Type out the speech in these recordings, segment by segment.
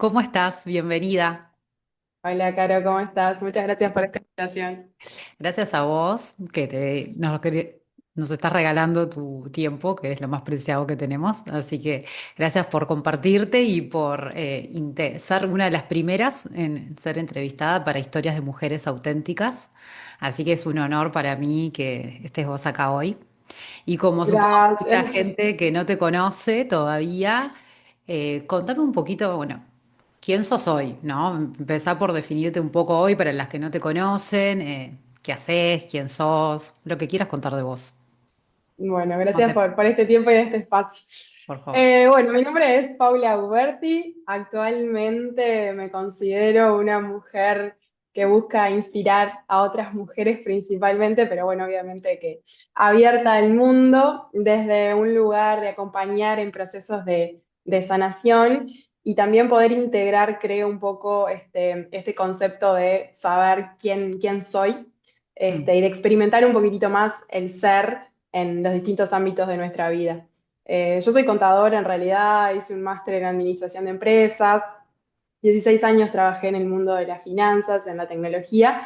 ¿Cómo estás? Bienvenida. Hola, Caro, ¿cómo estás? Muchas gracias por esta invitación. Gracias a vos nos estás regalando tu tiempo, que es lo más preciado que tenemos. Así que gracias por compartirte y por ser una de las primeras en ser entrevistada para historias de mujeres auténticas. Así que es un honor para mí que estés vos acá hoy. Y como supongo que mucha Gracias. gente que no te conoce todavía, contame un poquito, bueno, quién sos hoy, ¿no? Empezá por definirte un poco hoy para las que no te conocen, qué haces, quién sos, lo que quieras contar de vos. Bueno, ¿Cómo gracias te- por este tiempo y este espacio. Por favor. Bueno, mi nombre es Paula Uberti. Actualmente me considero una mujer que busca inspirar a otras mujeres principalmente, pero bueno, obviamente que abierta al mundo desde un lugar de acompañar en procesos de sanación y también poder integrar, creo, un poco este concepto de saber quién soy Mm, y de experimentar un poquitito más el ser en los distintos ámbitos de nuestra vida. Yo soy contadora en realidad, hice un máster en administración de empresas, 16 años trabajé en el mundo de las finanzas, en la tecnología,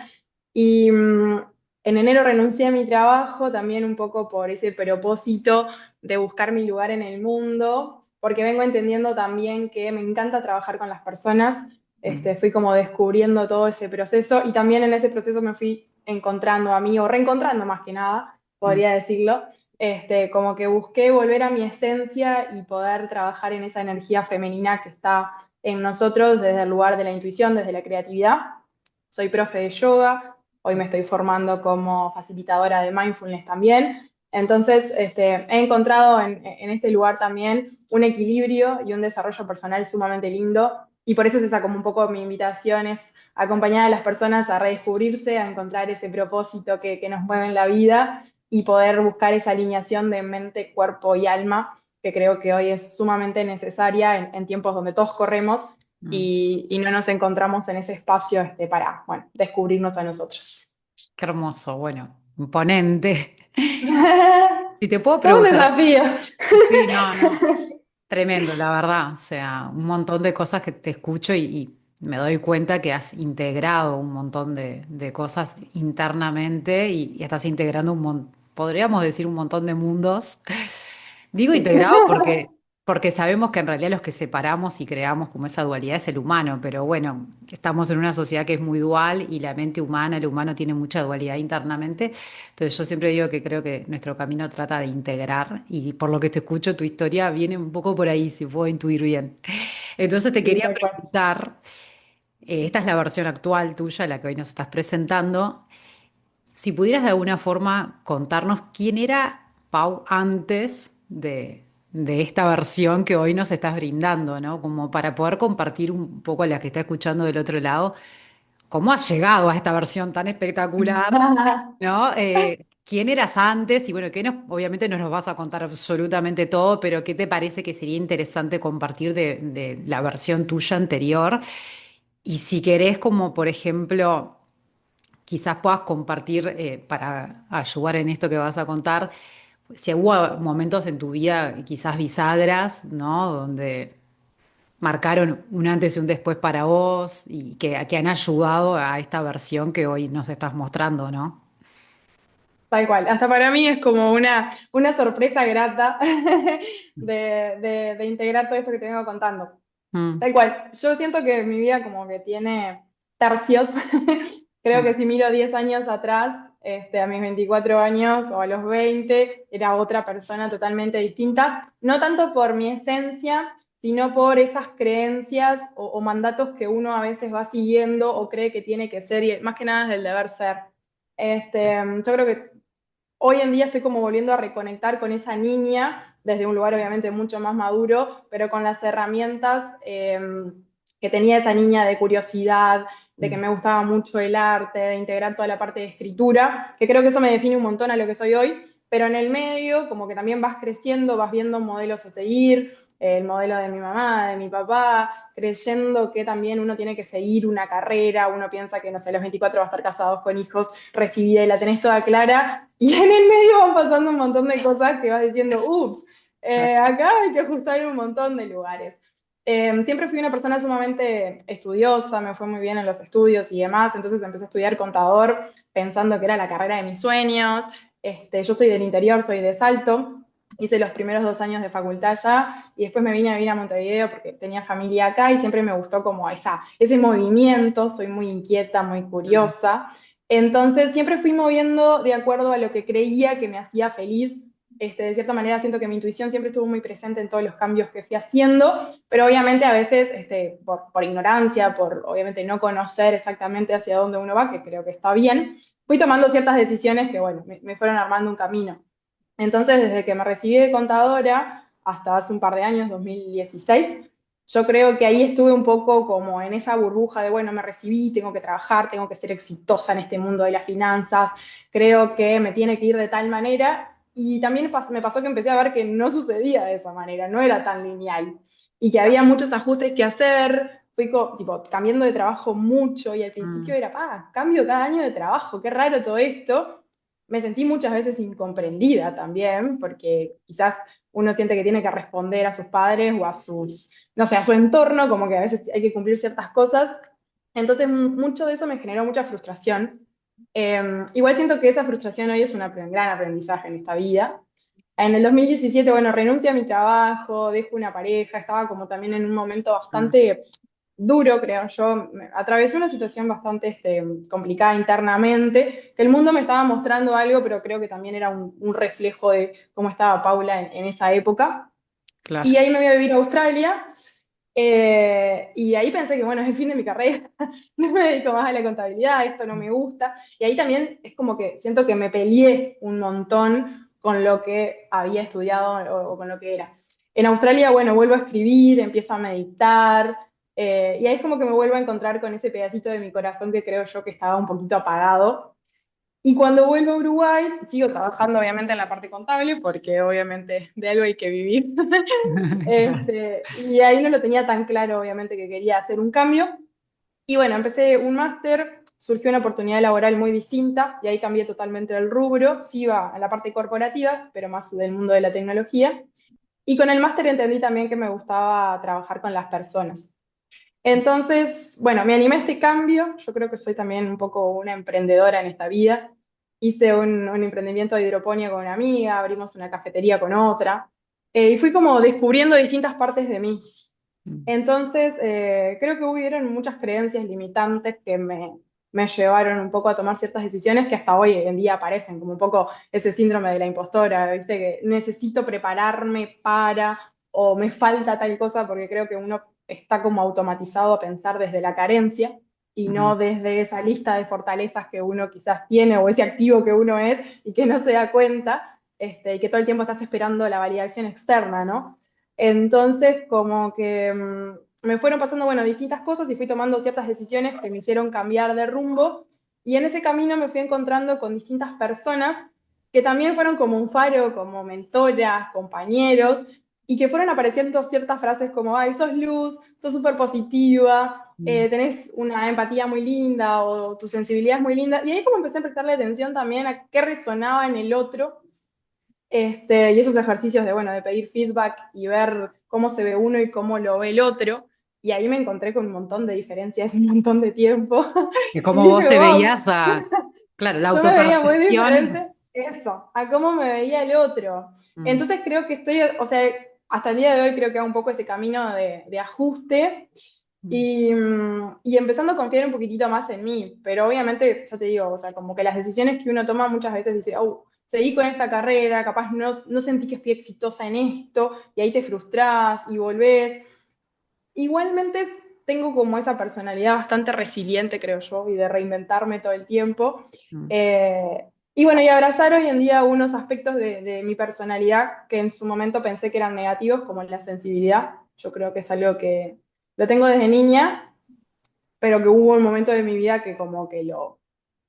y en enero renuncié a mi trabajo también un poco por ese propósito de buscar mi lugar en el mundo, porque vengo entendiendo también que me encanta trabajar con las personas. mm, Fui como descubriendo todo ese proceso y también en ese proceso me fui encontrando a mí, o reencontrando más que nada, mm. podría decirlo. Como que busqué volver a mi esencia y poder trabajar en esa energía femenina que está en nosotros desde el lugar de la intuición, desde la creatividad. Soy profe de yoga, hoy me estoy formando como facilitadora de mindfulness también. Entonces, he encontrado en este lugar también un equilibrio y un desarrollo personal sumamente lindo. Y por eso es esa como un poco mi invitación, es acompañar a las personas a redescubrirse, a encontrar ese propósito que nos mueve en la vida y poder buscar esa alineación de mente, cuerpo y alma que creo que hoy es sumamente necesaria en tiempos donde todos corremos Mm. y no nos encontramos en ese espacio para, bueno, descubrirnos a nosotros. Qué hermoso, bueno, imponente. Si te puedo Todo un preguntar, desafío. sí, no, no. Tremendo, la verdad. O sea, un montón de cosas que te escucho y me doy cuenta que has integrado un montón de cosas internamente y estás integrando podríamos decir un montón de mundos. Digo Sí. integrado porque sabemos que en realidad los que separamos y creamos como esa dualidad es el humano, pero bueno, estamos en una sociedad que es muy dual y la mente humana, el humano tiene mucha dualidad internamente. Entonces yo siempre digo que creo que nuestro camino trata de integrar y por lo que te escucho, tu historia viene un poco por ahí, si puedo intuir bien. Entonces te Sí, quería tal cual. preguntar, esta es la versión actual tuya, la que hoy nos estás presentando, si pudieras de alguna forma contarnos quién era Pau antes de esta versión que hoy nos estás brindando, ¿no? Como para poder compartir un poco a la que está escuchando del otro lado, cómo has llegado a esta versión tan espectacular, ¿no? ¿Quién eras antes? Y bueno, obviamente no nos vas a contar absolutamente todo, pero ¿qué te parece que sería interesante compartir de la versión tuya anterior? Y si querés, como por ejemplo, quizás puedas compartir para ayudar en esto que vas a contar, si hubo momentos en tu vida, quizás bisagras, ¿no? Donde marcaron un antes y un después para vos y que han ayudado a esta versión que hoy nos estás mostrando, ¿no? Tal cual. Hasta para mí es como una sorpresa grata de integrar todo esto que te vengo contando. Mm, Tal cual. Yo siento que mi vida como que tiene tercios. Creo mm, que si miro 10 años atrás, a mis 24 años o a los 20 era otra persona totalmente distinta. No tanto por mi esencia, sino por esas creencias o mandatos que uno a veces va siguiendo o cree que tiene que ser, y más que nada es del deber ser. Yo creo que hoy en día estoy como volviendo a reconectar con esa niña desde un lugar obviamente mucho más maduro, pero con las herramientas que tenía esa niña de curiosidad, de que mm, me gustaba mucho el arte, de integrar toda la parte de escritura, que creo que eso me define un montón a lo que soy hoy, pero en el medio como que también vas creciendo, vas viendo modelos a seguir, el modelo de mi mamá, de mi papá, creyendo que también uno tiene que seguir una carrera, uno piensa que, no sé, a los 24 va a estar casados con hijos, recibida y la tenés toda clara, y en el medio van pasando un montón de cosas que vas diciendo, ups, acá hay que ajustar un montón de lugares. Siempre fui una persona sumamente estudiosa, me fue muy bien en los estudios y demás, entonces empecé a estudiar contador pensando que era la carrera de mis sueños. Yo soy del interior, soy de Salto, hice los primeros 2 años de facultad allá y después me vine a vivir a Montevideo porque tenía familia acá y siempre me gustó como ese movimiento, soy muy inquieta, muy Mm. curiosa. Entonces siempre fui moviendo de acuerdo a lo que creía que me hacía feliz. De cierta manera siento que mi intuición siempre estuvo muy presente en todos los cambios que fui haciendo, pero obviamente a veces por ignorancia, por obviamente no conocer exactamente hacia dónde uno va, que creo que está bien, fui tomando ciertas decisiones que, bueno, me fueron armando un camino. Entonces, desde que me recibí de contadora hasta hace un par de años, 2016, yo creo que ahí estuve un poco como en esa burbuja de, bueno, me recibí, tengo que trabajar, tengo que ser exitosa en este mundo de las finanzas, creo que me tiene que ir de tal manera. Y también me pasó que empecé a ver que no sucedía de esa manera, no era tan lineal y que había muchos ajustes que hacer. Fui tipo, cambiando de trabajo mucho y al principio Mm. era, cambio cada año de trabajo, qué raro todo esto. Me sentí muchas veces incomprendida también, porque quizás uno siente que tiene que responder a sus padres o a no sé, a su entorno, como que a veces hay que cumplir ciertas cosas. Entonces, mucho de eso me generó mucha frustración. Igual siento que esa frustración hoy es un gran aprendizaje en esta vida. En el 2017, bueno, renuncio a mi trabajo, dejo una pareja, estaba como también en un momento Mm. bastante duro, creo yo. Atravesé una situación bastante complicada internamente, que el mundo me estaba mostrando algo, pero creo que también era un reflejo de cómo estaba Paula en esa época. Y Claro. ahí me voy a vivir a Australia. Y ahí pensé que, bueno, es el fin de mi carrera, no me dedico más a la contabilidad, esto no me gusta. Y ahí también es como que siento que me peleé un montón con lo que había estudiado o con lo que era. En Australia, bueno, vuelvo a escribir, empiezo a meditar, y ahí es como que me vuelvo a encontrar con ese pedacito de mi corazón que creo yo que estaba un poquito apagado. Y cuando vuelvo a Uruguay, sigo trabajando obviamente en la parte contable, porque obviamente de algo hay que vivir. Claro. Y ahí no lo tenía tan claro, obviamente, que quería hacer un cambio. Y bueno, empecé un máster, surgió una oportunidad laboral muy distinta y ahí cambié totalmente el rubro. Sí iba a la parte corporativa, pero más del mundo de la tecnología. Y con el máster entendí también que me gustaba trabajar con las personas. Entonces, bueno, me animé a este cambio. Yo creo que soy también un poco una emprendedora en esta vida. Hice un emprendimiento de hidroponía con una amiga, abrimos una cafetería con otra, y fui como descubriendo distintas partes de mí. Mm. Entonces, creo que hubieron muchas creencias limitantes que me llevaron un poco a tomar ciertas decisiones que hasta hoy en día aparecen, como un poco ese síndrome de la impostora, ¿viste? Que necesito prepararme para, o me falta tal cosa, porque creo que uno está como automatizado a pensar desde la carencia y no Mm. desde esa lista de fortalezas que uno quizás tiene o ese activo que uno es y que no se da cuenta, y que todo el tiempo estás esperando la validación externa, ¿no? Entonces, como que me fueron pasando, bueno, distintas cosas y fui tomando ciertas decisiones que me hicieron cambiar de rumbo. Y en ese camino me fui encontrando con distintas personas que también fueron como un faro, como mentoras, compañeros, y que fueron apareciendo ciertas frases como, ay, sos luz, sos súper positiva, Mm. tenés una empatía muy linda o tu sensibilidad es muy linda. Y ahí como empecé a prestarle atención también a qué resonaba en el otro, y esos ejercicios de, bueno, de pedir feedback y ver cómo se ve uno y cómo lo ve el otro. Y ahí me encontré con un montón de diferencias, un montón de tiempo. Que Y como vos dije, te wow, veías claro, la yo me veía muy autopercepción. diferente eso, a cómo me veía el otro. Mm. Entonces creo que o sea, hasta el día de hoy creo que hago un poco ese camino de ajuste Mm. y empezando a confiar un poquitito más en mí, pero obviamente, ya te digo, o sea, como que las decisiones que uno toma muchas veces dice, oh, seguí con esta carrera, capaz no sentí que fui exitosa en esto, y ahí te frustrás y volvés. Igualmente tengo como esa personalidad bastante resiliente, creo yo, y de reinventarme todo el tiempo. Mm. Y bueno, y abrazar hoy en día unos aspectos de mi personalidad que en su momento pensé que eran negativos, como la sensibilidad. Yo creo que es algo que lo tengo desde niña, pero que hubo un momento de mi vida que como que lo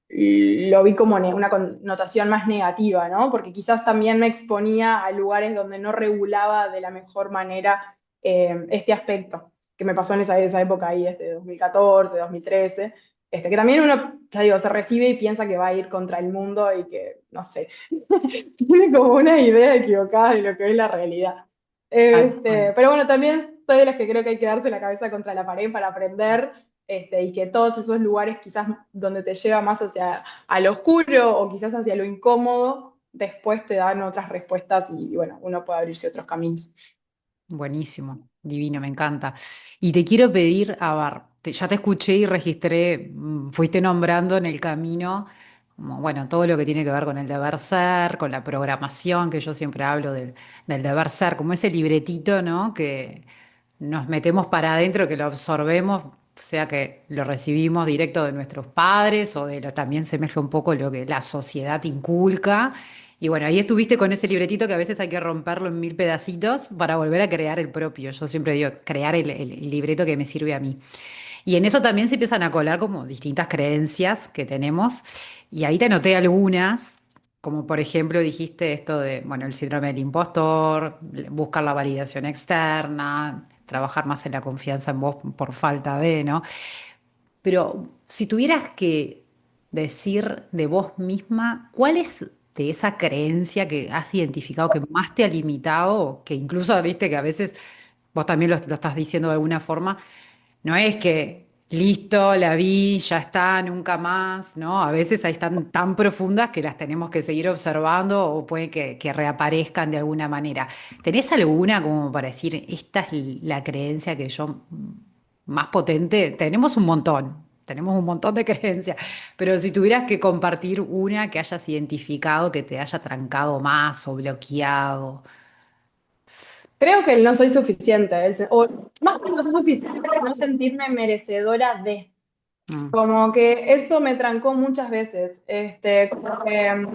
vi como una connotación más negativa, ¿no? Porque quizás también me exponía a lugares donde no regulaba de la mejor manera este aspecto, que me pasó en esa época ahí, 2014, 2013, que también uno, ya digo, se recibe y piensa que va a ir contra el mundo y que, no sé, tiene como una idea equivocada de lo que es la realidad. Tal cual. Pero bueno, también soy de las que creo que hay que darse la cabeza contra la pared para aprender, y que todos esos lugares quizás donde te lleva más hacia a lo oscuro o quizás hacia lo incómodo, después te dan otras respuestas y bueno, uno puede abrirse otros caminos. Buenísimo, divino, me encanta. Y te quiero pedir, a ver, ya te escuché y registré, fuiste nombrando en el camino, como, bueno, todo lo que tiene que ver con el deber ser, con la programación, que yo siempre hablo del deber ser, como ese libretito, ¿no? Que nos metemos para adentro, que lo absorbemos, sea que lo recibimos directo de nuestros padres o de lo también se mezcla un poco lo que la sociedad inculca. Y bueno, ahí estuviste con ese libretito que a veces hay que romperlo en mil pedacitos para volver a crear el propio. Yo siempre digo, crear el libreto que me sirve a mí. Y en eso también se empiezan a colar como distintas creencias que tenemos. Y ahí te anoté algunas, como por ejemplo dijiste esto de, bueno, el síndrome del impostor, buscar la validación externa, trabajar más en la confianza en vos por falta de, ¿no? Pero si tuvieras que decir de vos misma, ¿cuál es de esa creencia que has identificado que más te ha limitado, o que incluso viste que a veces vos también lo estás diciendo de alguna forma, no es que listo, la vi, ya está, nunca más, ¿no? A veces ahí están tan profundas que las tenemos que seguir observando o puede que reaparezcan de alguna manera. ¿Tenés alguna como para decir, esta es la creencia que yo más potente? Tenemos un montón de creencias, pero si tuvieras que compartir una que hayas identificado, que te haya trancado más o bloqueado. Creo que el no soy suficiente, o más que no soy suficiente, no sentirme merecedora de. Mm, Como que eso me trancó muchas veces. Como que,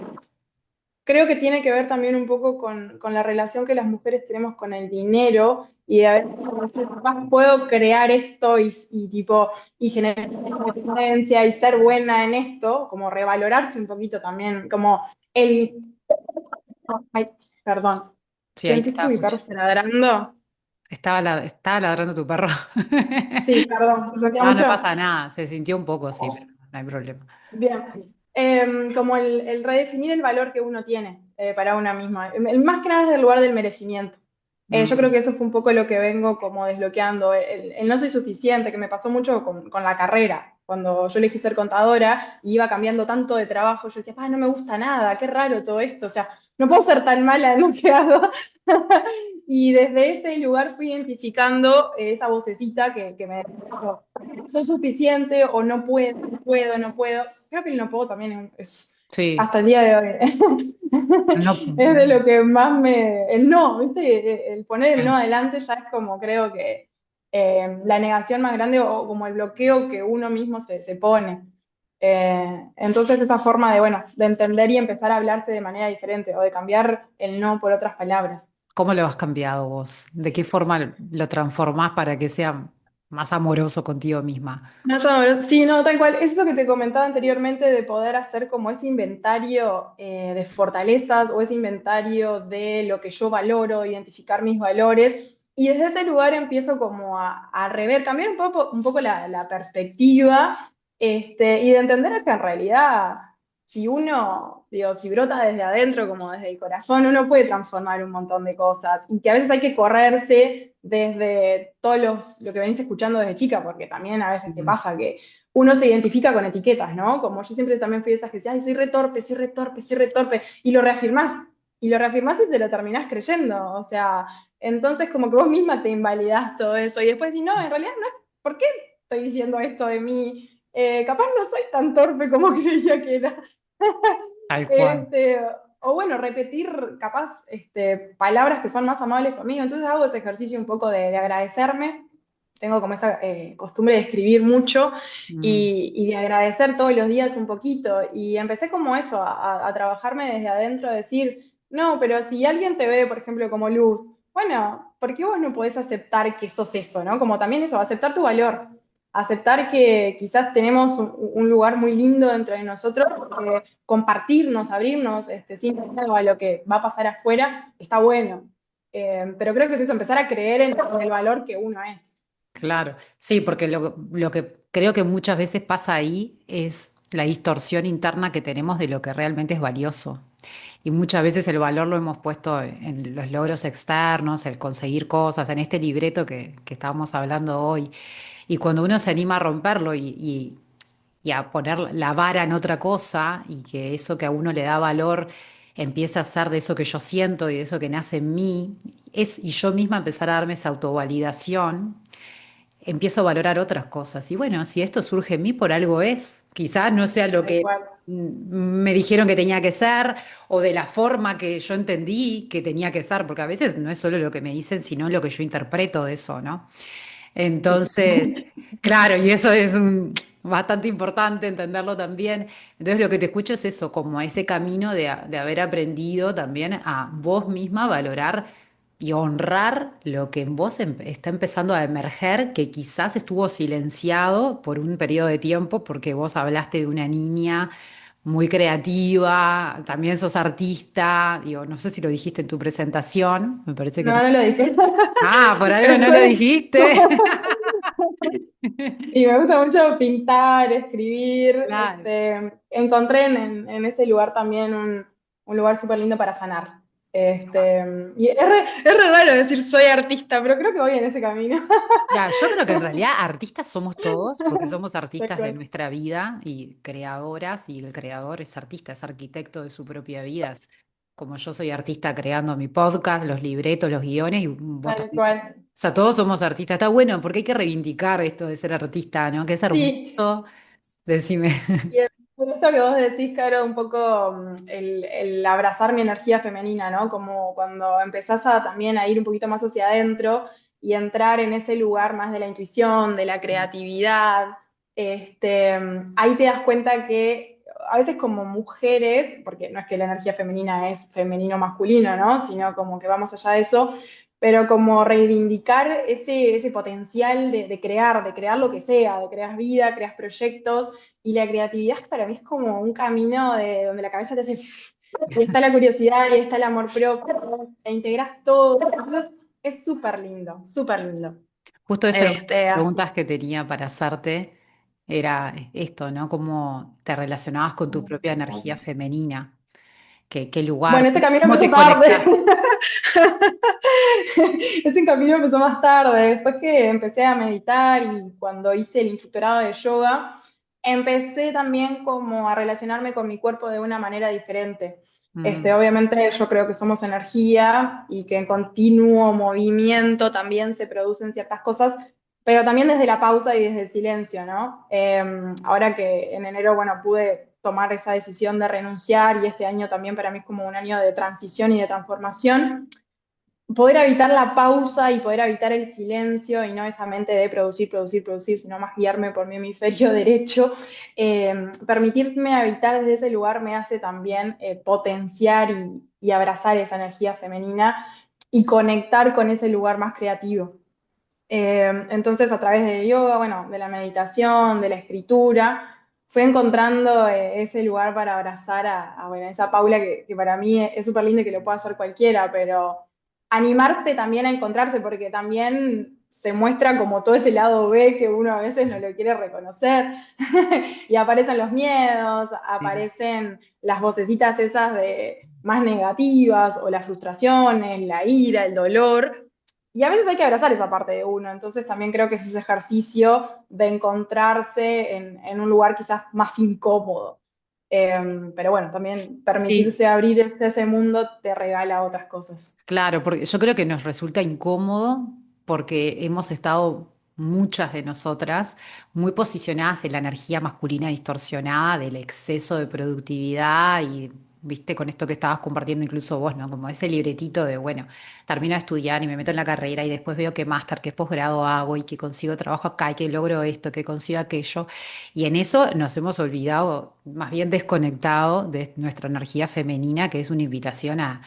creo que tiene que ver también un poco con la relación que las mujeres tenemos con el dinero y a veces como decir, "Capaz puedo crear esto y tipo y generar independencia y ser buena en esto, como revalorarse un poquito también, como el, ay, perdón, sí, ahí te ¿sentís que estaba mi perro escuchando. está ladrando? Estaba ladrando tu perro. Sí, perdón, ¿se sentía No, no mucho? pasa nada. Se sintió un poco, sí, pero no hay problema. Bien. Como el redefinir el valor que uno tiene para una misma. Más que nada desde el lugar del merecimiento. Yo creo Mm, que eso fue un poco lo que vengo como desbloqueando. El no soy suficiente, que me pasó mucho con la carrera. Cuando yo elegí ser contadora y iba cambiando tanto de trabajo, yo decía, no me gusta nada, qué raro todo esto. O sea, no puedo ser tan mala en lo que hago. Y desde este lugar fui identificando esa vocecita que me dijo, soy suficiente o no puedo, no puedo, no puedo. Creo que el no puedo también es sí, hasta el día de hoy. no, Es de lo que más me... El no, ¿viste? El poner el no adelante ya es como creo que la negación más grande o como el bloqueo que uno mismo se pone. Entonces esa forma de, bueno, de entender y empezar a hablarse de manera diferente o de cambiar el no por otras palabras. ¿cómo lo has cambiado vos? ¿De qué forma lo transformás para que sea más amoroso contigo misma? Más o menos, sí, no, tal cual. Es eso que te comentaba anteriormente de poder hacer como ese inventario de fortalezas o ese inventario de lo que yo valoro, identificar mis valores. Y desde ese lugar empiezo como a rever, cambiar un poco la perspectiva, y de entender que en realidad, si uno, digo, si brota desde adentro, como desde el corazón, uno puede transformar un montón de cosas y que a veces hay que correrse desde lo que venís escuchando desde chica, porque también a veces te Mm, pasa que uno se identifica con etiquetas, ¿no? Como yo siempre también fui de esas que decía, ay, soy retorpe, soy retorpe, soy retorpe, y lo reafirmás y te lo terminás creyendo, o sea, entonces como que vos misma te invalidás todo eso y después decís, no, en realidad no es, ¿por qué estoy diciendo esto de mí? Capaz no soy tan torpe como creía que era. tal cual. Este, o bueno, repetir capaz palabras que son más amables conmigo. Entonces hago ese ejercicio un poco de agradecerme. Tengo como esa costumbre de escribir mucho Mm, y de agradecer todos los días un poquito. Y empecé como eso, a trabajarme desde adentro, a decir, no, pero si alguien te ve, por ejemplo, como luz, bueno, ¿por qué vos no podés aceptar que sos eso, ¿no? Como también eso, aceptar tu valor, aceptar que quizás tenemos un lugar muy lindo dentro de nosotros, porque compartirnos, abrirnos, sin miedo a lo que va a pasar afuera, está bueno. Pero creo que es eso, empezar a creer en el valor que uno es. claro, sí, porque lo que creo que muchas veces pasa ahí es la distorsión interna que tenemos de lo que realmente es valioso. Y muchas veces el valor lo hemos puesto en los logros externos, el conseguir cosas, en este libreto que estábamos hablando hoy. Y cuando uno se anima a romperlo y a poner la vara en otra cosa y que eso que a uno le da valor empieza a ser de eso que yo siento y de eso que nace en mí, y yo misma empezar a darme esa autovalidación, empiezo a valorar otras cosas. Y bueno, si esto surge en mí, por algo es. Quizás no sea lo Tal que cual. me dijeron que tenía que ser o de la forma que yo entendí que tenía que ser, porque a veces no es solo lo que me dicen, sino lo que yo interpreto de eso, ¿no? Sí. Entonces, claro, y eso es bastante importante entenderlo también. Entonces, lo que te escucho es eso, como ese camino de haber aprendido también a vos misma valorar y honrar lo que en vos está empezando a emerger, que quizás estuvo silenciado por un periodo de tiempo, porque vos hablaste de una niña muy creativa, también sos artista, digo, no sé si lo dijiste en tu presentación, me parece que no. No, no lo dije. Ah, por algo no lo Después. dijiste. Y me gusta mucho pintar, escribir. Claro. Encontré en ese lugar también un lugar súper lindo para sanar. Y es re raro decir soy artista, pero creo que voy en ese camino. Ya, yo creo que en realidad artistas somos todos, porque somos Tal artistas de cual. nuestra vida y creadoras, y el creador es artista, es arquitecto de su propia vida. Es como yo soy artista creando mi podcast, los libretos, los guiones, y vos Tal también. O cual. sea, todos somos artistas. Está bueno, porque hay que reivindicar esto de ser artista, ¿no? Que es Sí, hermoso. Decime. y esto que vos decís, Caro, un poco el abrazar mi energía femenina, ¿no? Como cuando empezás a también a ir un poquito más hacia adentro y entrar en ese lugar más de la intuición, de la creatividad, ahí te das cuenta que a veces como mujeres, porque no es que la energía femenina es femenino masculino, ¿no? Sino como que vamos allá de eso, pero como reivindicar ese potencial de crear lo que sea, de crear vida, crear proyectos, y la creatividad para mí es como un camino de donde la cabeza te hace, y está la curiosidad, y está el amor propio, e integras todo, entonces es súper lindo. Justo esa era una de las Este, preguntas que tenía para hacerte, era esto, ¿no? ¿Cómo te relacionabas con tu propia energía femenina? ¿Qué bueno, lugar? ese camino ¿Cómo empezó te tarde. conectás? Ese camino empezó más tarde, después que empecé a meditar y cuando hice el instructorado de yoga, empecé también como a relacionarme con mi cuerpo de una manera diferente. Mm, Obviamente yo creo que somos energía y que en continuo movimiento también se producen ciertas cosas, pero también desde la pausa y desde el silencio, ¿no? Ahora que en enero, bueno, pude tomar esa decisión de renunciar y este año también para mí es como un año de transición y de transformación, poder habitar la pausa y poder habitar el silencio y no esa mente de producir, producir, producir, sino más guiarme por mi hemisferio derecho, permitirme habitar desde ese lugar me hace también potenciar y abrazar esa energía femenina y conectar con ese lugar más creativo. Entonces, a través de yoga, bueno, de la meditación, de la escritura, fui encontrando ese lugar para abrazar bueno, esa Paula que para mí es súper lindo y que lo puede hacer cualquiera, pero animarte también a encontrarse, porque también se muestra como todo ese lado B que uno a veces no lo quiere reconocer, y aparecen los miedos, sí. aparecen las vocecitas esas de más negativas, o las frustraciones, la ira, el dolor. Y a veces hay que abrazar esa parte de uno, entonces también creo que es ese ejercicio de encontrarse en un lugar quizás más incómodo. Pero bueno, también Sí, permitirse abrirse a ese mundo te regala otras cosas. claro, porque yo creo que nos resulta incómodo porque hemos estado muchas de nosotras muy posicionadas en la energía masculina distorsionada del exceso de productividad y, viste, con esto que estabas compartiendo incluso vos, ¿no? Como ese libretito de, bueno, termino de estudiar y me meto en la carrera y después veo qué máster, qué posgrado hago y que consigo trabajo acá y que logro esto, que consigo aquello. Y en eso nos hemos olvidado, más bien desconectado de nuestra energía femenina, que es una invitación a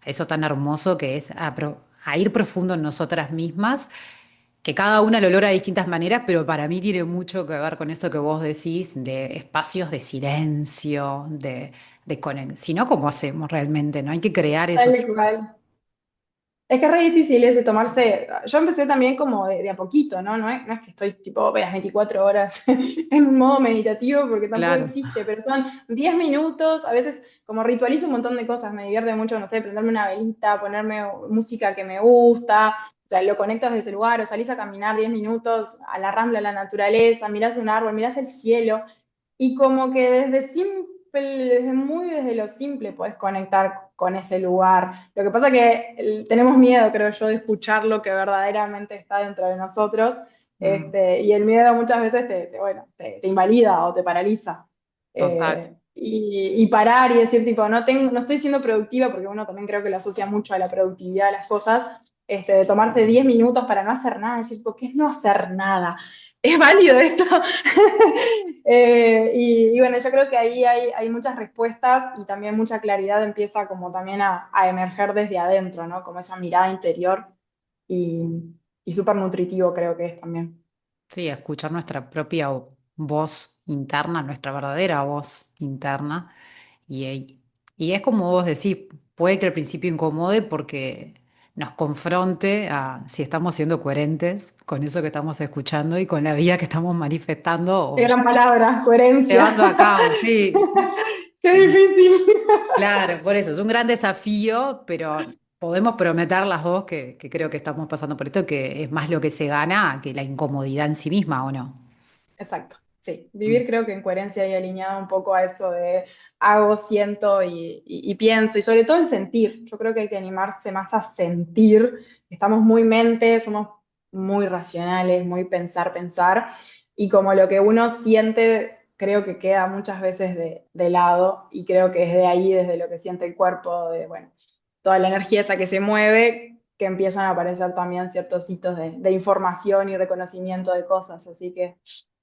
eso tan hermoso que es a ir profundo en nosotras mismas, que cada una lo logra de distintas maneras, pero para mí tiene mucho que ver con eso que vos decís, de espacios de silencio, de conexión, si no, ¿cómo hacemos realmente? ¿No? Hay que crear esos Tal espacios. cual. Es que es re difícil ese tomarse. Yo empecé también como de a poquito, ¿no? No es que estoy tipo las 24 horas en un modo meditativo, porque tampoco Claro, existe, pero son 10 minutos. A veces, como ritualizo un montón de cosas, me divierte mucho, no sé, prenderme una velita, ponerme música que me gusta. O sea, lo conectas desde ese lugar, o salís a caminar 10 minutos a la rambla, a la naturaleza, mirás un árbol, mirás el cielo. Y como que desde lo simple podés conectar con ese lugar. Lo que pasa que tenemos miedo, creo yo, de escuchar lo que verdaderamente está dentro de nosotros. mm, Y el miedo muchas veces bueno, te invalida o te paraliza. total. Y parar y decir, tipo, no estoy siendo productiva, porque uno también creo que lo asocia mucho a la productividad de las cosas, de tomarse 10 minutos para no hacer nada, decir, ¿por qué no hacer nada? ¿Es válido esto? Y bueno, yo creo que ahí hay muchas respuestas y también mucha claridad empieza como también a emerger desde adentro, ¿no? Como esa mirada interior y, y súper nutritivo creo que es también. Sí, escuchar nuestra propia voz interna, nuestra verdadera voz interna. Y, y es como vos decís, puede que al principio incomode porque nos confronte a si estamos siendo coherentes con eso que estamos escuchando y con la vida que estamos manifestando Qué o gran palabra, llevando coherencia. a cabo. Sí. Qué difícil. Claro, por eso es un gran desafío, pero podemos prometer las dos que creo que estamos pasando por esto, que es más lo que se gana que la incomodidad en sí misma, ¿o no? Exacto, sí. Mm, Vivir creo que en coherencia y alineado un poco a eso de hago, siento y pienso, y sobre todo el sentir. Yo creo que hay que animarse más a sentir. Estamos muy mente, somos muy racionales, muy pensar, pensar, y como lo que uno siente creo que queda muchas veces de lado, y creo que es de ahí, desde lo que siente el cuerpo, de, bueno, toda la energía esa que se mueve, que empiezan a aparecer también ciertos hitos de información y reconocimiento de cosas, así que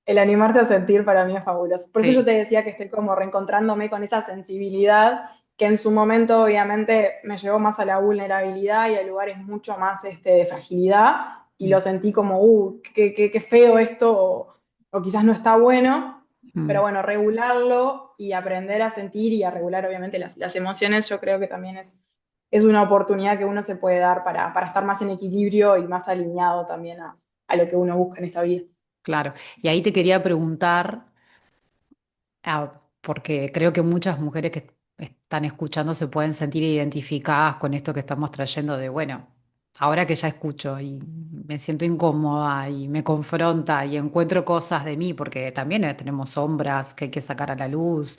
el animarte a sentir para mí es fabuloso. Por eso yo sí, te decía que estoy como reencontrándome con esa sensibilidad que en su momento obviamente me llevó más a la vulnerabilidad y a lugares mucho más de fragilidad y lo mm, sentí como, qué feo esto o quizás no está bueno, mm, pero bueno, regularlo y aprender a sentir y a regular obviamente las emociones yo creo que también es una oportunidad que uno se puede dar para estar más en equilibrio y más alineado también a lo que uno busca en esta vida. claro. Y ahí te quería preguntar, porque creo que muchas mujeres que están escuchando se pueden sentir identificadas con esto que estamos trayendo de, bueno, ahora que ya escucho y me siento incómoda y me confronta y encuentro cosas de mí, porque también tenemos sombras que hay que sacar a la luz,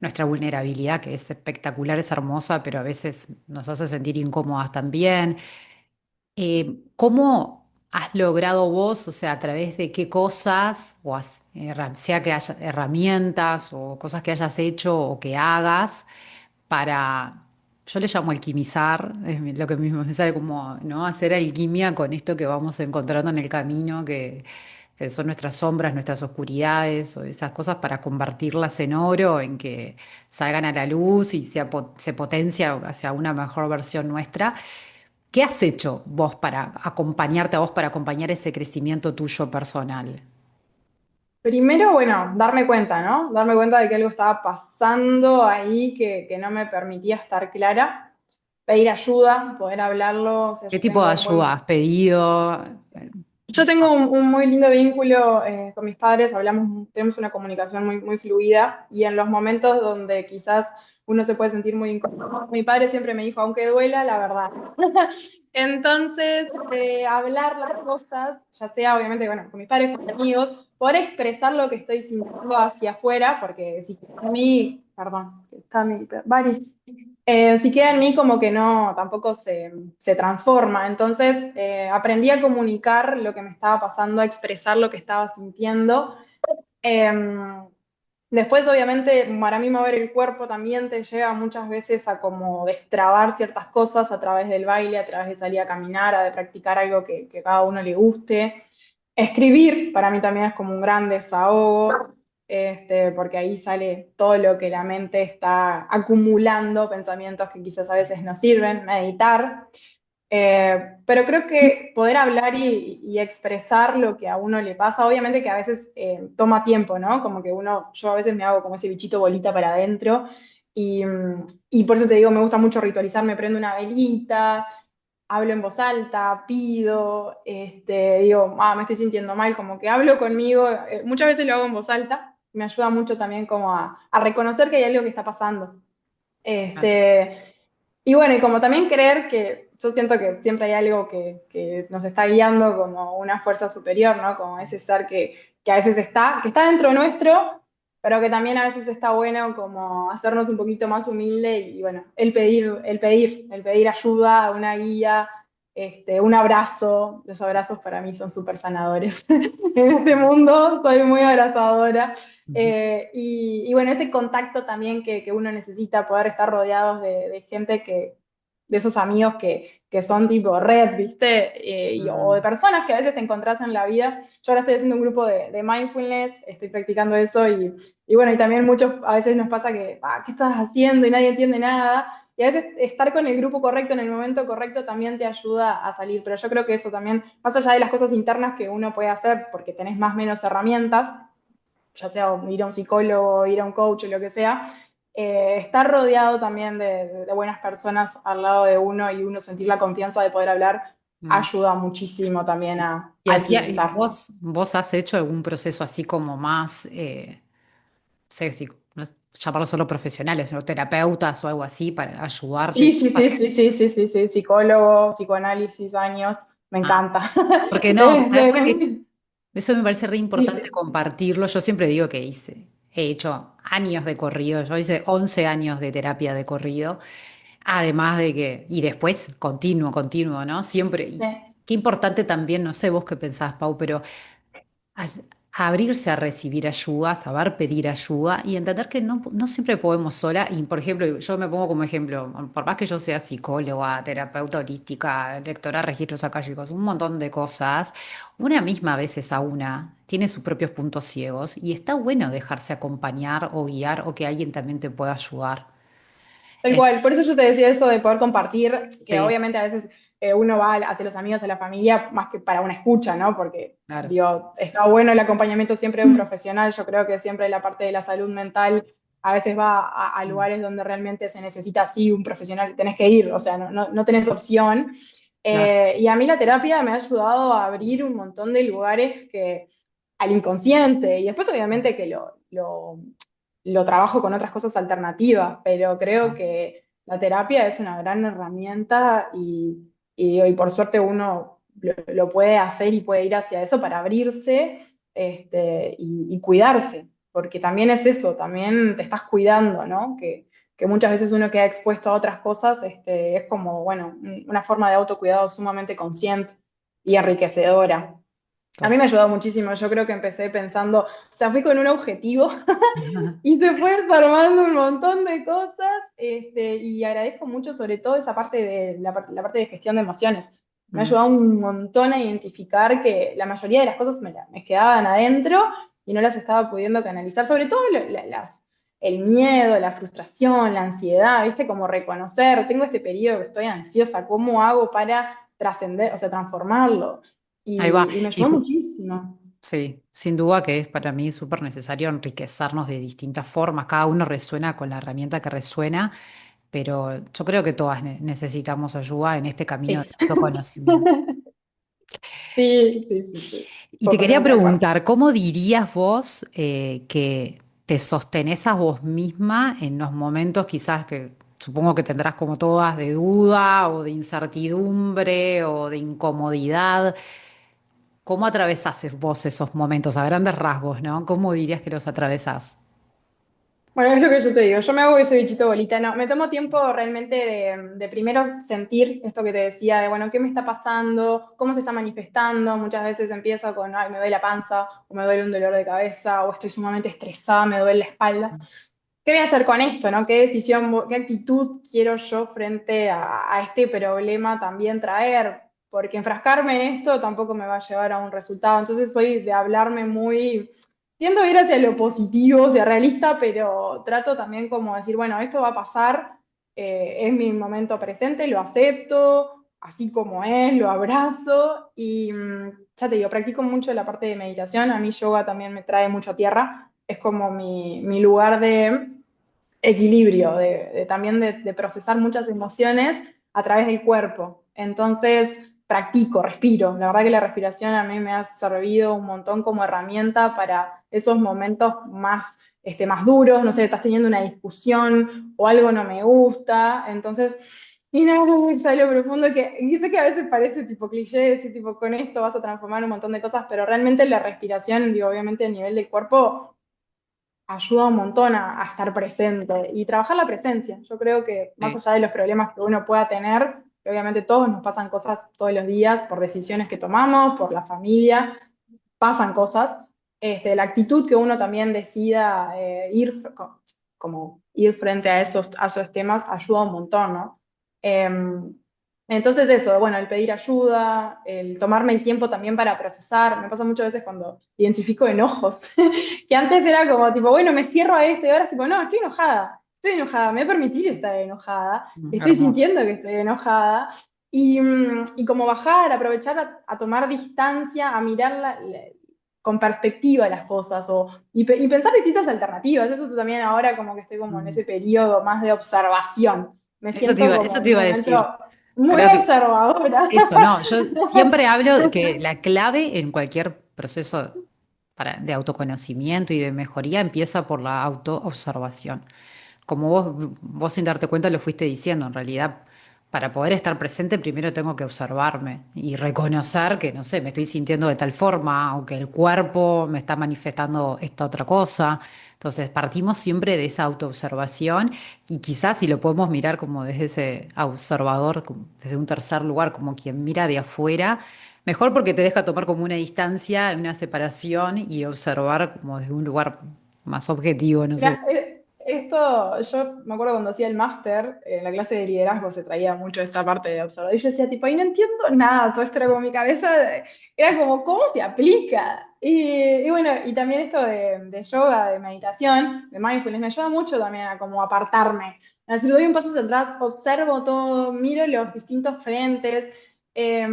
nuestra vulnerabilidad que es espectacular, es hermosa, pero a veces nos hace sentir incómodas también. ¿Cómo has logrado vos, o sea, a través de qué cosas, sea que haya herramientas o cosas que hayas hecho o que hagas para, yo le llamo alquimizar, es lo que mismo me sale como, ¿no? Hacer alquimia con esto que vamos encontrando en el camino, que son nuestras sombras, nuestras oscuridades o esas cosas para convertirlas en oro, en que salgan a la luz y se potencia hacia una mejor versión nuestra. ¿Qué has hecho vos para acompañarte a vos, para acompañar ese crecimiento tuyo personal? Primero, bueno, darme cuenta, ¿no? Darme cuenta de que algo estaba pasando ahí que no me permitía estar clara. Pedir ayuda, poder hablarlo. O sea, ¿Qué tipo de ayuda has pedido? yo tengo un muy lindo vínculo con mis padres, tenemos una comunicación muy fluida y en los momentos donde quizás uno se puede sentir muy incómodo, mi padre siempre me dijo, aunque duela, la verdad. Entonces, hablar las cosas, ya sea obviamente, bueno, con mis padres, con mis amigos, poder expresar lo que estoy sintiendo hacia afuera, porque si a mí, perdón, está mi, Bari. Si queda en mí como que no, tampoco se transforma. Entonces aprendí a comunicar lo que me estaba pasando, a expresar lo que estaba sintiendo. Eh, Después, obviamente, para mí mover el cuerpo también te lleva muchas veces a como destrabar ciertas cosas a través del baile, a través de salir a caminar, de practicar algo que a cada uno le guste. Escribir para mí también es como un gran desahogo, porque ahí sale todo lo que la mente está acumulando, pensamientos que quizás a veces no sirven, meditar. Pero creo que poder hablar y expresar lo que a uno le pasa, obviamente que a veces toma tiempo, ¿no? Como que yo a veces me hago como ese bichito bolita para adentro y por eso te digo, me gusta mucho ritualizar, me prendo una velita, hablo en voz alta, pido, digo, me estoy sintiendo mal, como que hablo conmigo, muchas veces lo hago en voz alta, me ayuda mucho también como a reconocer que hay algo que está pasando. Claro. Este, y bueno, y como también creer que yo siento que siempre hay algo que nos está guiando como una fuerza superior, ¿no? Como ese ser que a veces está, que está dentro nuestro, pero que también a veces está bueno como hacernos un poquito más humilde y bueno, el pedir ayuda, una guía, un abrazo. Los abrazos para mí son súper sanadores. En este mundo soy muy abrazadora. Ujú. Y bueno, ese contacto también que uno necesita, poder estar rodeados de gente de esos amigos que son tipo red, ¿viste? O de Mm. personas que a veces te encontrás en la vida. Yo ahora estoy haciendo un grupo de mindfulness, estoy practicando eso y bueno, y también muchos, a veces nos pasa que, ¿qué estás haciendo? Y nadie entiende nada. Y a veces estar con el grupo correcto en el momento correcto también te ayuda a salir. Pero yo creo que eso también, más allá de las cosas internas que uno puede hacer porque tenés más o menos herramientas, ya sea ir a un psicólogo, ir a un coach o lo que sea, estar rodeado también de buenas personas al lado de uno y uno sentir la confianza de poder hablar Mm. ayuda muchísimo también a Y y alquimizar. vos has hecho algún proceso así como más, no sé si no es llamarlo solo profesionales, ¿no? Terapeutas o algo así para ayudarte. Sí, sí, sí, sí, sí, sí, sí, sí, psicólogo, psicoanálisis, años, me Ah, encanta. porque no, ¿sabes Este, por qué? Eso me parece re importante sí, compartirlo. Yo siempre digo que he hecho años de corrido. Yo hice 11 años de terapia de corrido. Además de que, y después continuo, ¿no? Siempre. sí. Y qué importante también, no sé vos qué pensás, Pau, pero as- abrirse a recibir ayuda, saber pedir ayuda y entender que no siempre podemos sola. Y por ejemplo, yo me pongo como ejemplo, por más que yo sea psicóloga, terapeuta holística, lectora de registros akáshicos, un montón de cosas, una misma a veces a una tiene sus propios puntos ciegos y está bueno dejarse acompañar o guiar o que alguien también te pueda ayudar. Tal Eh, cual, por eso yo te decía eso de poder compartir, que sí, obviamente a veces uno va hacia los amigos, a la familia, más que para una escucha, ¿no? Porque, claro. digo, está bueno el acompañamiento siempre de un profesional, yo creo que siempre la parte de la salud mental a veces va a Mm. lugares donde realmente se necesita así un profesional, tenés que ir, o sea, no tenés opción. Claro. Y a mí la terapia me ha ayudado a abrir un montón de lugares que al inconsciente, y después obviamente que lo trabajo con otras cosas alternativas, pero creo que la terapia es una gran herramienta y por suerte uno lo puede hacer y puede ir hacia eso para abrirse y cuidarse, porque también es eso, también te estás cuidando, ¿no? Que muchas veces uno queda expuesto a otras cosas, es como, bueno, una forma de autocuidado sumamente consciente y Sí, enriquecedora. A mí me ha total. ayudado muchísimo, yo creo que empecé pensando, o sea, fui con un objetivo y se fue desarmando un montón de cosas, y agradezco mucho sobre todo esa parte de la parte de gestión de emociones. Me ha Mm. ayudado un montón a identificar que la mayoría de las cosas me quedaban adentro y no las estaba pudiendo canalizar, sobre todo el miedo, la frustración, la ansiedad, ¿viste? Como reconocer, tengo este periodo que estoy ansiosa, ¿cómo hago para trascender, o sea, transformarlo? Ahí va. Y me Y ayudó muchísimo. sí, sin duda que es para mí súper necesario enriquecernos de distintas formas. Cada uno resuena con la herramienta que resuena, pero yo creo que todas necesitamos ayuda en este camino Sí. de autoconocimiento. Sí, sí, sí, sí. Y te quería Totalmente de acuerdo. preguntar, ¿cómo dirías vos que te sostenés a vos misma en los momentos quizás que supongo que tendrás como todas de duda o de incertidumbre o de incomodidad? ¿Cómo atravesás vos esos momentos a grandes rasgos, ¿no? ¿Cómo dirías que los atravesás? Bueno, es lo que yo te digo, yo me hago ese bichito bolita, no, me tomo tiempo realmente de primero sentir esto que te decía, de bueno, ¿qué me está pasando? ¿Cómo se está manifestando? Muchas veces empiezo con, ay, me duele la panza, o me duele un dolor de cabeza, o estoy sumamente estresada, me duele la espalda. ¿Qué voy a hacer con esto, no? ¿Qué decisión, qué actitud quiero yo frente a este problema también traer? Porque enfrascarme en esto tampoco me va a llevar a un resultado. Entonces soy de hablarme muy, tiendo a ir hacia lo positivo, hacia realista, pero trato también como decir, bueno, esto va a pasar, es mi momento presente, lo acepto, así como es, lo abrazo y ya te digo, practico mucho la parte de meditación. A mí yoga también me trae mucho a tierra, es como mi lugar de equilibrio, también de procesar muchas emociones a través del cuerpo. Entonces, practico, respiro. La verdad que la respiración a mí me ha servido un montón como herramienta para esos momentos más duros. No sé, estás teniendo una discusión o algo no me gusta. Entonces, inhalo, exhalo profundo, y sé que a veces parece tipo cliché decir tipo con esto vas a transformar un montón de cosas, pero realmente la respiración, digo, obviamente a nivel del cuerpo ayuda un montón a estar presente y trabajar la presencia. Yo creo que más Sí. allá de los problemas que uno pueda tener, que obviamente todos nos pasan cosas todos los días por decisiones que tomamos, por la familia, pasan cosas. La actitud que uno también decida como ir frente a esos temas ayuda un montón, ¿no? Entonces eso, bueno, el pedir ayuda, el tomarme el tiempo también para procesar, me pasa muchas veces cuando identifico enojos, que antes era como tipo, bueno, me cierro a esto y ahora es tipo, no, estoy enojada, me voy a permitir estar enojada, estoy Hermoso. sintiendo que estoy enojada, y como bajar, aprovechar a tomar distancia, a mirar con perspectiva las cosas y pensar distintas alternativas. Eso también ahora como que estoy como en Mm. ese periodo más de observación. Me siento como Eso en te un iba a momento decir. muy Creo que observadora. eso, no, yo siempre hablo de que la clave en cualquier proceso de autoconocimiento y de mejoría empieza por la autoobservación. Como vos sin darte cuenta lo fuiste diciendo, en realidad, para poder estar presente primero tengo que observarme y reconocer que, no sé, me estoy sintiendo de tal forma o que el cuerpo me está manifestando esta otra cosa. Entonces, partimos siempre de esa autoobservación y quizás si lo podemos mirar como desde ese observador, desde un tercer lugar, como quien mira de afuera. Mejor porque te deja tomar como una distancia, una separación y observar como desde un lugar más objetivo, no sé. Mira, esto, yo me acuerdo cuando hacía el máster, en la clase de liderazgo se traía mucho esta parte de observar. Y yo decía, tipo, ahí no entiendo nada, todo esto era como mi cabeza, era como, ¿cómo se aplica? Y bueno, y también esto de yoga, de meditación, de mindfulness, me ayuda mucho también a como apartarme. Es decir, doy un paso hacia atrás, observo todo, miro los distintos frentes, eh,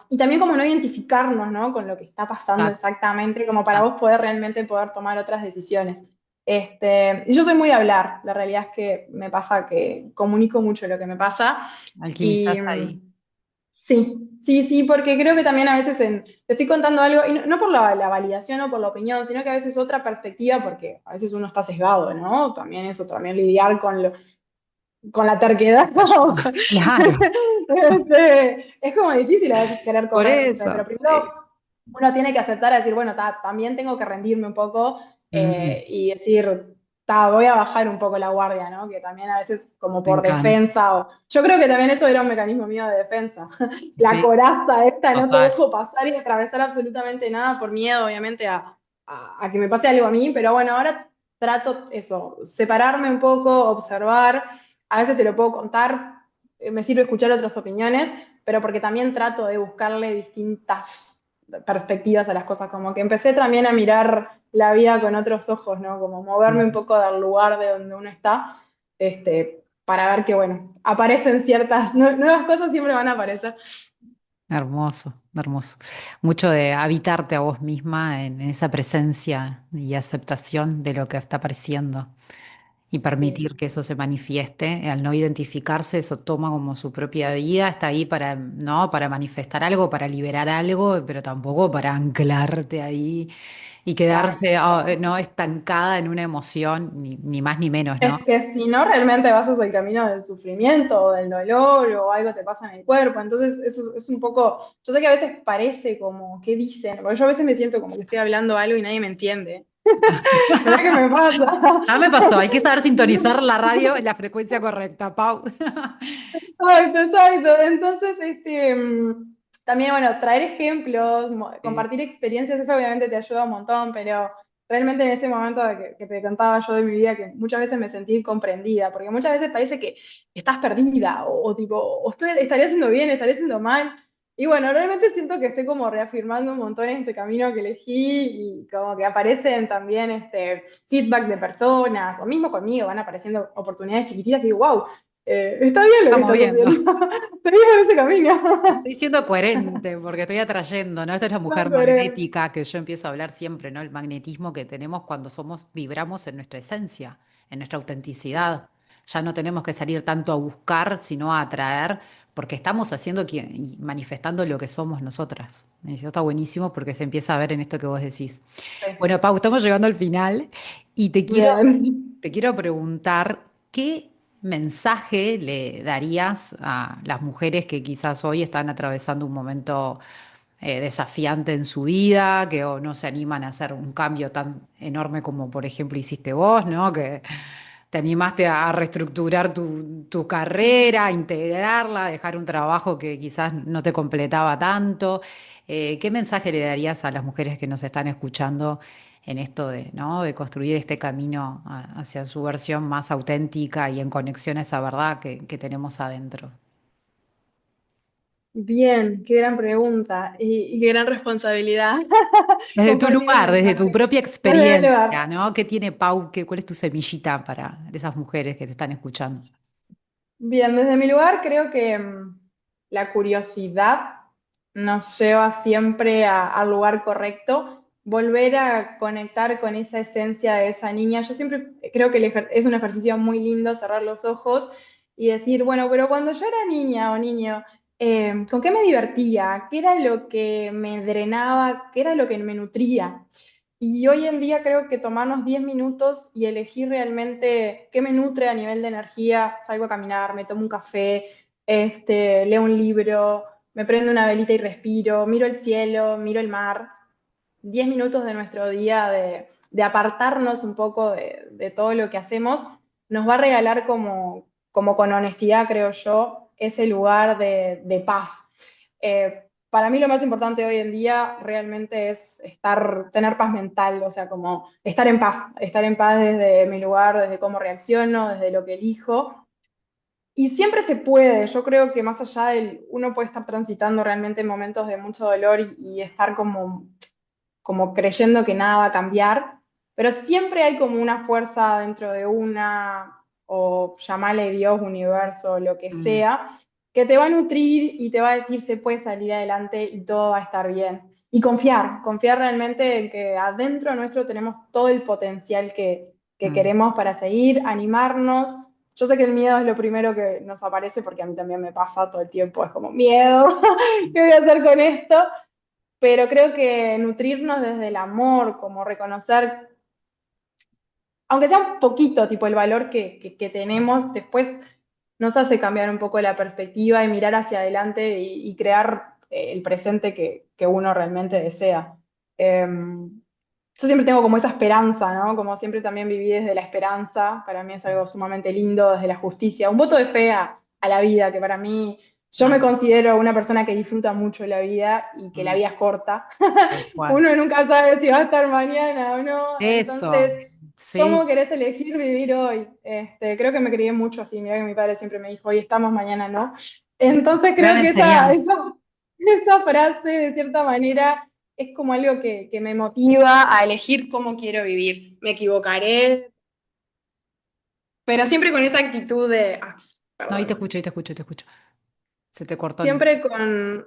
y también como no identificarnos, ¿no? Con lo que está pasando Exacto. exactamente, como para vos poder realmente poder tomar otras decisiones. Y yo soy muy de hablar, la realidad es que me pasa que comunico mucho lo que me pasa y Alquimistás ahí. sí, porque creo que también a veces te estoy contando algo, y no por la validación o por la opinión, sino que a veces otra perspectiva, porque a veces uno está sesgado, ¿no? También eso, también lidiar con la terquedad, ¿no? Claro, Es como difícil a veces querer por correr, pero eso. primero Sí. uno tiene que aceptar a decir, bueno, también tengo que rendirme un poco Mm, y decir, voy a bajar un poco la guardia, ¿no? Que también a veces como me por encanta. defensa, yo creo que también eso era un mecanismo mío de defensa. La Sí, coraza esta, no te total. dejo pasar y atravesar absolutamente nada por miedo, obviamente, a que me pase algo a mí, pero bueno, ahora trato eso, separarme un poco, observar, a veces te lo puedo contar, me sirve escuchar otras opiniones, pero porque también trato de buscarle distintas perspectivas a las cosas, como que empecé también a mirar la vida con otros ojos, ¿no? Como moverme un Mm, poco del lugar de donde uno está, para ver que, bueno, aparecen ciertas, nuevas cosas siempre van a aparecer. hermoso, hermoso. Mucho de habitarte a vos misma en esa presencia y aceptación de lo que está apareciendo y permitir Sí. que eso se manifieste. Al no identificarse, eso toma como su propia vida, está ahí para, ¿no? Para manifestar algo, para liberar algo, pero tampoco para anclarte ahí y quedarse, Exacto. no estancada en una emoción, ni más ni menos, ¿no? Es que si no, realmente vas hacia el camino del sufrimiento o del dolor o algo te pasa en el cuerpo. Entonces, eso es un poco. Yo sé que a veces parece como, ¿qué dicen? Porque yo a veces me siento como que estoy hablando algo y nadie me entiende. ¿Verdad que me pasa? Ya me pasó, hay que saber sintonizar la radio en la frecuencia correcta, Pau. Exacto, exacto. Entonces, también, bueno, traer ejemplos, Sí, compartir experiencias, eso obviamente te ayuda un montón, pero realmente en ese momento que te contaba yo de mi vida, que muchas veces me sentí incomprendida, porque muchas veces parece que estás perdida, o tipo, estaré haciendo bien, estaré haciendo mal. Y bueno, realmente siento que estoy como reafirmando un montón en este camino que elegí y como que aparecen también feedback de personas, o mismo conmigo van apareciendo oportunidades chiquititas que digo, wow, está bien lo que estamos estás viendo. haciendo. Seguimos en ese camino. Estoy siendo coherente porque estoy atrayendo, ¿no? Esta es la No, mujer coherente. magnética que yo empiezo a hablar siempre, ¿no? El magnetismo que tenemos cuando vibramos en nuestra esencia, en nuestra autenticidad. ya no tenemos que salir tanto a buscar, sino a atraer, porque estamos haciendo y manifestando lo que somos nosotras. Y eso está buenísimo porque se empieza a ver en esto que vos decís. Sí. Bueno, Pau, estamos llegando al final y Bien. te quiero preguntar, ¿qué mensaje le darías a las mujeres que quizás hoy están atravesando un momento desafiante en su vida, que o no se animan a hacer un cambio tan enorme como por ejemplo hiciste vos, ¿no? Que te animaste a reestructurar tu carrera, a integrarla, a dejar un trabajo que quizás no te completaba tanto. ¿Qué mensaje le darías a las mujeres que nos están escuchando en esto de, ¿no? de construir este camino hacia su versión más auténtica y en conexión a esa verdad que tenemos adentro? Bien, qué gran pregunta y qué gran responsabilidad Desde tu compartir un lugar, desde tu mensaje propia desde el experiencia, lugar. ¿no? ¿Qué tiene Pau? ¿Cuál es tu semillita para esas mujeres que te están escuchando? Bien, desde mi lugar creo que la curiosidad nos lleva siempre al lugar correcto, volver a conectar con esa esencia de esa niña. Yo siempre creo que es un ejercicio muy lindo cerrar los ojos y decir, bueno, pero cuando yo era niña o niño, ¿con qué me divertía? ¿Qué era lo que me drenaba? ¿Qué era lo que me nutría? Y hoy en día creo que tomarnos 10 minutos y elegir realmente qué me nutre a nivel de energía, salgo a caminar, me tomo un café, leo un libro, me prendo una velita y respiro, miro el cielo, miro el mar. 10 minutos de nuestro día de apartarnos un poco de todo lo que hacemos, nos va a regalar como con honestidad, creo yo, ese lugar de paz. Para mí lo más importante hoy en día realmente es tener paz mental, o sea, como estar en paz desde mi lugar, desde cómo reacciono, desde lo que elijo. Y siempre se puede, yo creo que más allá del, uno puede estar transitando realmente momentos de mucho dolor y estar como creyendo que nada va a cambiar, pero siempre hay como una fuerza dentro de una, o llamarle Dios, universo, lo que Mm, sea, que te va a nutrir y te va a decir se puede salir adelante y todo va a estar bien. Y confiar realmente en que adentro nuestro tenemos todo el potencial que mm. queremos para seguir, animarnos. Yo sé que el miedo es lo primero que nos aparece porque a mí también me pasa todo el tiempo, es como miedo, ¿qué voy a hacer con esto? Pero creo que nutrirnos desde el amor, como reconocer, aunque sea un poquito, tipo el valor que tenemos, después nos hace cambiar un poco la perspectiva y mirar hacia adelante y crear el presente que uno realmente desea. Yo siempre tengo como esa esperanza, ¿no? Como siempre también viví desde la esperanza, para mí es algo sumamente lindo, desde la justicia, un voto de fe a la vida, que para mí, yo me Ah, considero una persona que disfruta mucho la vida y que la mm, vida es corta. tal cual. Uno nunca sabe si va a estar mañana o no, Eso, entonces, sí, ¿cómo querés elegir vivir hoy? Creo que me crié mucho así, mira que mi padre siempre me dijo, hoy estamos, mañana no. Entonces gran creo que enseñanza. esa frase, de cierta manera, es como algo que me motiva a elegir cómo quiero vivir. Me equivocaré, pero siempre con esa actitud de, No, ahí te perdón, escucho, ahí te escucho, te escucho. Se te cortó.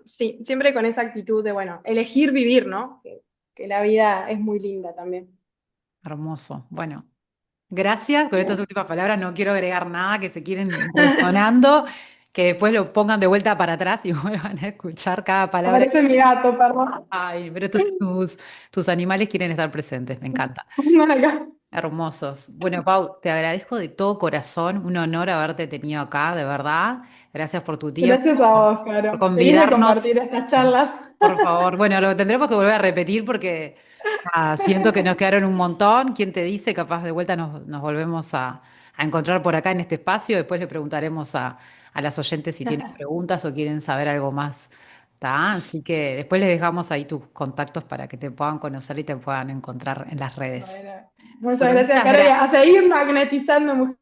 sí, siempre con esa actitud de, bueno, elegir vivir, ¿no? Que la vida es muy linda también. Hermoso. Bueno, gracias. Con estas Bien. últimas palabras no quiero agregar nada que se quieren resonando, que después lo pongan de vuelta para atrás y vuelvan a escuchar cada palabra. Aparece mi gato, perdón. Ay, pero tus animales quieren estar presentes, me encanta. Acá. Hermosos. Bueno, Pau, te agradezco de todo corazón, un honor haberte tenido acá, de verdad. Gracias por tu tiempo, Gracias a vos, por Caro. Feliz de convidarnos. compartir estas charlas. Por favor, bueno, lo tendremos que volver a repetir porque siento que nos quedaron un montón. ¿Quién te dice? Capaz de vuelta nos volvemos a encontrar por acá en este espacio. Después le preguntaremos a las oyentes si tienen preguntas o quieren saber algo más. ¿Tá? Así que después les dejamos ahí tus contactos para que te puedan conocer y te puedan encontrar en las redes. Bueno, muchas Bueno, gracias, muchas Caro, y gracias. a seguir magnetizando